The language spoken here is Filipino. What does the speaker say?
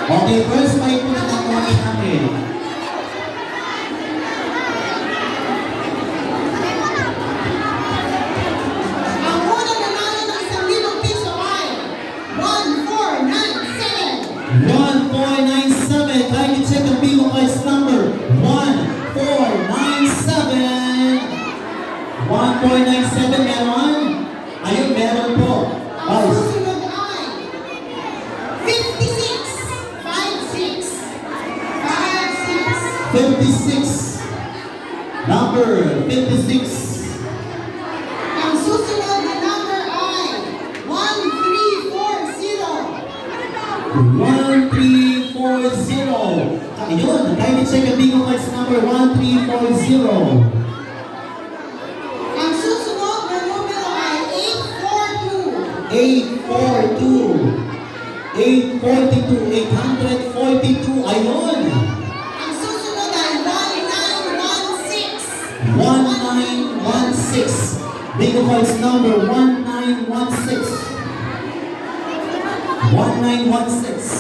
Okay, first fight po na tatawain natin. Ang unang nanalo ng 1,000 piso ay 1497. 1497. Kindly check the bingo cards number 1497. 1497 meron? Ayun, meron po. Ang Oh, susunod ay 56. 56. 56. Number 56. Ang susunod na number ay 1340. 1340. Ayun, kindly check the bingo cards number 1340. Ang susunod na numero ay 842. 842. 842. 842. Ayun. Ang susunod ay 1916. 1916. Bingo cards number 1916. 1916.